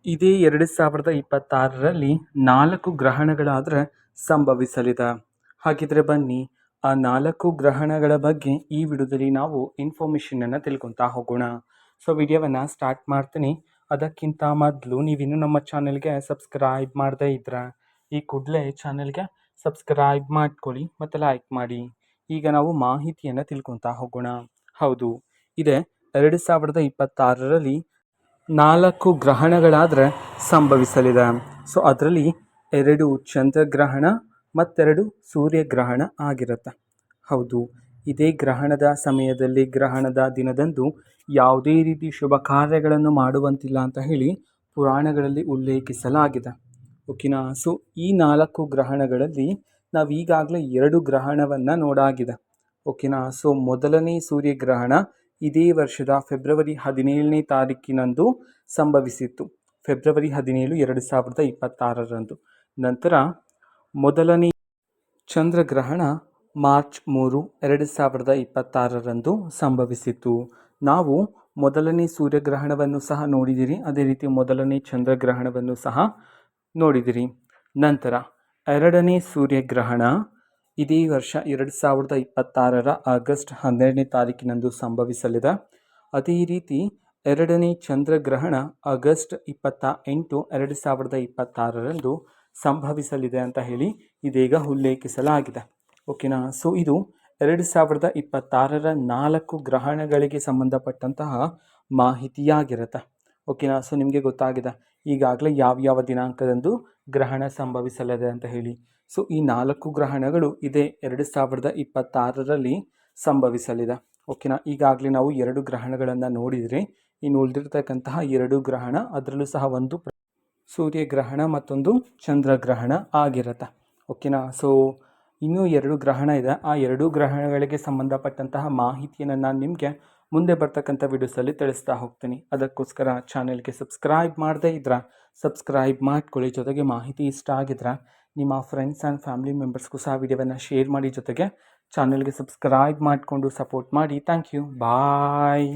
ಇದೇ 2026ರಲ್ಲಿ 4 ಗ್ರಹಣಗಳಾದರೆ ಸಂಭವಿಸಲಿದೆ. ಹಾಗಿದ್ರೆ ಬನ್ನಿ ಆ 4 ಗ್ರಹಣಗಳ ಬಗ್ಗೆ ಈ ವಿಡಿಯೋದಲ್ಲಿ ನಾವು ಇನ್ಫಾರ್ಮೇಷನನ್ನು ತಿಳ್ಕೊತಾ ಹೋಗೋಣ. ಸೊ ವಿಡಿಯೋವನ್ನು ಸ್ಟಾರ್ಟ್ ಮಾಡ್ತೀನಿ. ಅದಕ್ಕಿಂತ ಮೊದಲು ನೀವಿನ್ನೂ ನಮ್ಮ ಚಾನೆಲ್ಗೆ ಸಬ್ಸ್ಕ್ರೈಬ್ ಮಾಡದೇ ಇದ್ರೆ ಈ ಕೂಡಲೇ ಚಾನೆಲ್ಗೆ ಸಬ್ಸ್ಕ್ರೈಬ್ ಮಾಡ್ಕೊಳ್ಳಿ ಮತ್ತು ಲೈಕ್ ಮಾಡಿ. ಈಗ ನಾವು ಮಾಹಿತಿಯನ್ನು ತಿಳ್ಕೊತಾ ಹೋಗೋಣ. ಹೌದು, ಇದೇ 2026ರಲ್ಲಿ 4 ಗ್ರಹಣಗಳಾದರೆ ಸಂಭವಿಸಲಿದೆ. ಸೊ ಅದರಲ್ಲಿ 2 ಚಂದ್ರಗ್ರಹಣ ಮತ್ತೆರಡು ಸೂರ್ಯಗ್ರಹಣ ಆಗಿರುತ್ತೆ. ಹೌದು, ಇದೇ ಗ್ರಹಣದ ಸಮಯದಲ್ಲಿ ಗ್ರಹಣದ ದಿನದಂದು ಯಾವುದೇ ರೀತಿ ಶುಭ ಕಾರ್ಯಗಳನ್ನು ಮಾಡುವಂತಿಲ್ಲ ಅಂತ ಹೇಳಿ ಪುರಾಣಗಳಲ್ಲಿ ಉಲ್ಲೇಖಿಸಲಾಗಿದೆ. ಓಕೆನಾ. ಸೊ ಈ 4 ಗ್ರಹಣಗಳಲ್ಲಿ ನಾವು ಈಗಾಗಲೇ 2 ಗ್ರಹಣವನ್ನು ನೋಡಾಗಿದೆ. ಓಕೆನಾ. ಸೊ ಮೊದಲನೇ ಸೂರ್ಯಗ್ರಹಣ ಇದೇ ವರ್ಷದ ಫೆಬ್ರವರಿ 17ನೇ ತಾರೀಕಿನಂದು ಸಂಭವಿಸಿತ್ತು. ಫೆಬ್ರವರಿ 17, 2026ರಂದು. ನಂತರ ಮೊದಲನೇ ಚಂದ್ರಗ್ರಹಣ ಮಾರ್ಚ್ 3, 2026ರಂದು ಸಂಭವಿಸಿತ್ತು. ನಾವು ಮೊದಲನೇ ಸೂರ್ಯಗ್ರಹಣವನ್ನು ಸಹ ನೋಡಿದಿರಿ, ಅದೇ ರೀತಿ ಮೊದಲನೇ ಚಂದ್ರಗ್ರಹಣವನ್ನು ಸಹ ನೋಡಿದಿರಿ. ನಂತರ ಎರಡನೇ ಸೂರ್ಯಗ್ರಹಣ ಇದೇ ವರ್ಷ 2026ರ ಆಗಸ್ಟ್ 12ನೇ ತಾರೀಕಿನಂದು ಸಂಭವಿಸಲಿದೆ. ಅದೇ ರೀತಿ ಎರಡನೇ ಚಂದ್ರಗ್ರಹಣ ಆಗಸ್ಟ್ 28, 2026ರಂದು ಸಂಭವಿಸಲಿದೆ ಅಂತ ಹೇಳಿ ಇದೀಗ ಉಲ್ಲೇಖಿಸಲಾಗಿದೆ. ಓಕೆನಾ. ಸೊ ಇದು 2026ರ 4 ಗ್ರಹಣಗಳಿಗೆ ಸಂಬಂಧಪಟ್ಟಂತಹ ಮಾಹಿತಿಯಾಗಿರುತ್ತೆ. ಓಕೆನಾ. ಸೊ ನಿಮಗೆ ಗೊತ್ತಾಗಿದೆ ಈಗಾಗಲೇ ಯಾವ ದಿನಾಂಕದಂದು ಗ್ರಹಣ ಸಂಭವಿಸಲಿದೆ ಅಂತ ಹೇಳಿ. ಸೊ ಈ 4 ಗ್ರಹಣಗಳು ಇದೇ 2026ರಲ್ಲಿ ಸಂಭವಿಸಲಿದೆ. ಓಕೆನಾ. ಈಗಾಗಲೇ ನಾವು 2 ಗ್ರಹಣಗಳನ್ನು ನೋಡಿದರೆ ಇನ್ನು ಉಳಿದಿರ್ತಕ್ಕಂತಹ 2 ಗ್ರಹಣ, ಅದರಲ್ಲೂ ಸಹ ಒಂದು ಸೂರ್ಯಗ್ರಹಣ ಮತ್ತೊಂದು ಚಂದ್ರಗ್ರಹಣ ಆಗಿರುತ್ತೆ. ಓಕೆನಾ. ಸೊ ಇನ್ನೂ 2 ಗ್ರಹಣ ಇದೆ. ಆ 2 ಗ್ರಹಣಗಳಿಗೆ ಸಂಬಂಧಪಟ್ಟಂತಹ ಮಾಹಿತಿಯನ್ನು ನಾನು ನಿಮಗೆ ಮುಂದೆ ಬರ್ತಕ್ಕಂಥ ವಿಡಿಯೋಸಲ್ಲಿ ತಿಳಿಸ್ತಾ ಹೋಗ್ತೀನಿ. ಅದಕ್ಕೋಸ್ಕರ ಚಾನೆಲ್ಗೆ ಸಬ್ಸ್ಕ್ರೈಬ್ ಮಾಡದೇ ಇದ್ರೆ ಸಬ್ಸ್ಕ್ರೈಬ್ ಮಾಡ್ಕೊಳ್ಳಿ. ಜೊತೆಗೆ ಮಾಹಿತಿ ಇಷ್ಟ ಆಗಿದ್ರೆ ನಿಮ್ಮ ಫ್ರೆಂಡ್ಸ್ ಆ್ಯಂಡ್ ಫ್ಯಾಮಿಲಿ ಮೆಂಬರ್ಸ್ಗೂ ಸಹ ವಿಡಿಯೋವನ್ನು ಶೇರ್ ಮಾಡಿ. ಜೊತೆಗೆ ಚಾನೆಲ್ಗೆ ಸಬ್ಸ್ಕ್ರೈಬ್ ಮಾಡಿಕೊಂಡು ಸಪೋರ್ಟ್ ಮಾಡಿ. Thank you. ಬಾಯ್.